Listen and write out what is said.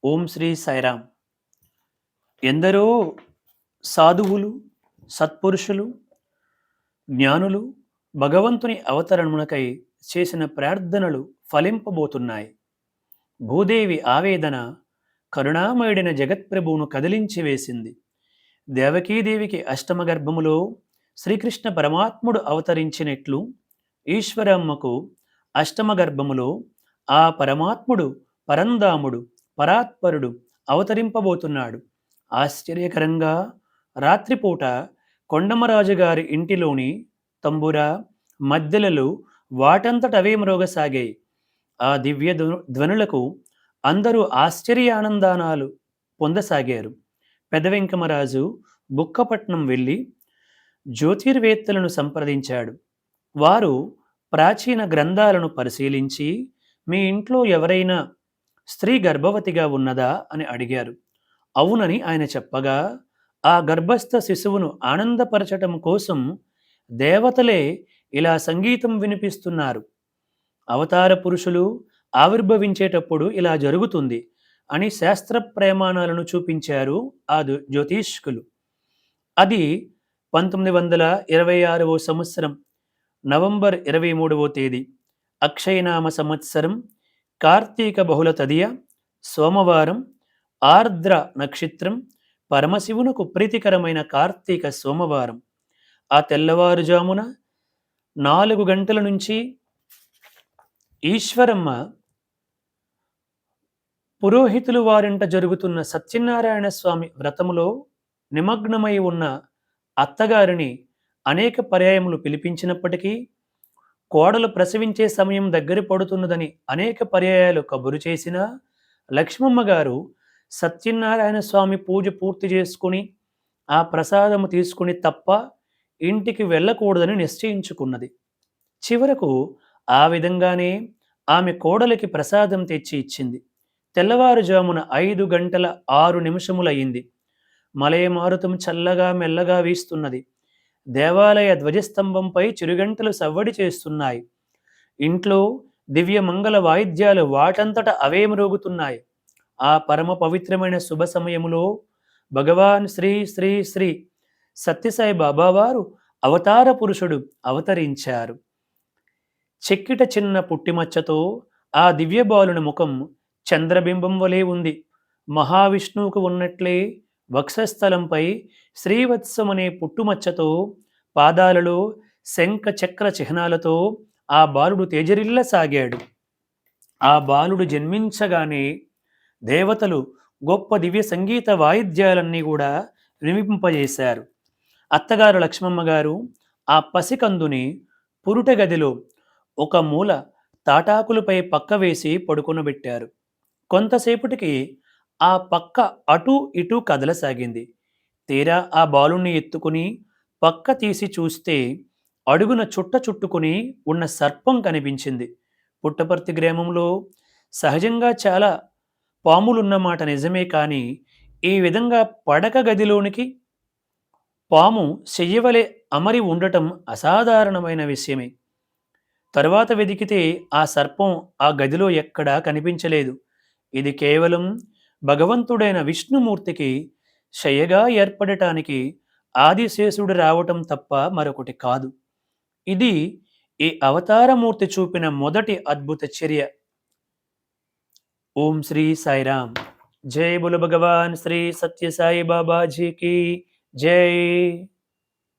ఓం శ్రీ సాయిరామ్. ఎందరో సాధువులు, సత్పురుషులు, జ్ఞానులు భగవంతుని అవతరణమునకై చేసిన ప్రార్థనలు ఫలింపబోతున్నాయి. భూదేవి ఆవేదన కరుణామయుడైన జగత్ప్రభువును కదిలించి వేసింది. దేవకీదేవికి అష్టమ గర్భములో శ్రీకృష్ణ పరమాత్ముడు అవతరించినట్లు ఈశ్వరమ్మకు అష్టమ గర్భములో ఆ పరమాత్ముడు, పరంధాముడు, పరాత్పరుడు అవతరింపబోతున్నాడు. ఆశ్చర్యకరంగా రాత్రిపూట కొండమరాజు గారి ఇంటిలోని తంబుర మద్దెలలు వాటంతటవే మ్రోగసాగాయి. ఆ దివ్య ధ్వనులకు అందరూ ఆశ్చర్యానందానాలు పొందసాగారు. పెదవెంకమరాజు బుక్కపట్నం వెళ్ళి జ్యోతిర్వేత్తలను సంప్రదించాడు. వారు ప్రాచీన గ్రంథాలను పరిశీలించి, మీ ఇంట్లో ఎవరైనా స్త్రీ గర్భవతిగా ఉన్నదా అని అడిగారు. అవునని ఆయన చెప్పగా, ఆ గర్భస్థ శిశువును ఆనందపరచటం కోసం దేవతలే ఇలా సంగీతం వినిపిస్తున్నారు. అవతార పురుషులు ఆవిర్భవించేటప్పుడు ఇలా జరుగుతుంది అని శాస్త్ర ప్రమాణాలను చూపించారు ఆ జ్యోతిష్కులు. అది 1926వ సంవత్సరం నవంబర్ 23వ తేదీ అక్షయనామ సంవత్సరం కార్తీక బహుళ తదియ సోమవారం ఆర్ద్ర నక్షత్రం పరమశివునకు ప్రీతికరమైన కార్తీక సోమవారం. ఆ తెల్లవారుజామున 4 గంటల నుంచి ఈశ్వరమ్మ పురోహితులు వారింట జరుగుతున్న సత్యనారాయణ స్వామి వ్రతములో నిమగ్నమై ఉన్న అత్తగారిని అనేక పర్యాయములు పిలిపించినప్పటికీ కోడలు ప్రసవించే సమయం దగ్గర పడుతున్నదని అనేక పర్యాయాలు కబురు చేసినా లక్ష్మమ్మ గారు సత్యనారాయణ స్వామి పూజ పూర్తి చేసుకుని ఆ ప్రసాదము తీసుకుని తప్ప ఇంటికి వెళ్ళకూడదని నిశ్చయించుకున్నది. చివరకు ఆ విధంగానే ఆమె కోడలికి ప్రసాదం తెచ్చి ఇచ్చింది. తెల్లవారుజామున 5 గంటల 6 నిమిషములయ్యింది. మలయమారుతం చల్లగా మెల్లగా వీస్తున్నది. దేవాలయ ధ్వజస్తంభంపై చిరుగంటలు సవ్వడి చేస్తున్నాయి. ఇంట్లో దివ్య మంగళ వాయిద్యాలు వాటంతట అవే మ్రోగుతున్నాయి. ఆ పరమ పవిత్రమైన శుభ సమయములో భగవాన్ శ్రీ శ్రీ శ్రీ సత్యసాయి బాబావారు అవతార పురుషుడు అవతరించారు. చెక్కిట చిన్న పుట్టిమచ్చతో ఆ దివ్య బాలుని ముఖం చంద్రబింబం వలె ఉంది. మహావిష్ణువుకు ఉన్నట్లే వక్షస్థలంపై శ్రీవత్సమనే పుట్టుమచ్చతో పాదాలలో శంఖ చక్ర చిహ్నాలతో ఆ బాలుడు తేజరిల్లసాగాడు. ఆ బాలుడు జన్మించగానే దేవతలు గొప్ప దివ్య సంగీత వాయిద్యాలన్నీ కూడా వినిపింపజేశారు. అత్తగారు లక్ష్మమ్మ గారు ఆ పసికందుని పురుట గదిలో ఒక మూల తాటాకులపై పక్క వేసి పడుకొనబెట్టారు. కొంతసేపటికి ఆ పక్క అటూ ఇటూ కదలసాగింది. తీరా ఆ బాలుణ్ణి ఎత్తుకుని పక్క తీసి చూస్తే అడుగున చుట్ట చుట్టుకుని ఉన్న సర్పం కనిపించింది. పుట్టపర్తి గ్రామంలో సహజంగా చాలా పాములున్నమాట నిజమే, కానీ ఈ విధంగా పడక గదిలోనికి పాము చెయ్యవలే అమరి ఉండటం అసాధారణమైన విషయమే. తరువాత వెదికితే ఆ సర్పం ఆ గదిలో ఎక్కడా కనిపించలేదు. ఇది కేవలం భగవంతుడైన విష్ణుమూర్తికి శయ్యగా ఏర్పడటానికి ఆదిశేషుడు రావటం తప్ప మరొకటి కాదు. ఇది ఈ అవతారమూర్తి చూపిన మొదటి అద్భుత చర్య. ఓం శ్రీ సాయిరామ్. జై బోలో భగవాన్ శ్రీ సత్య సాయి బాబాజీకి జై.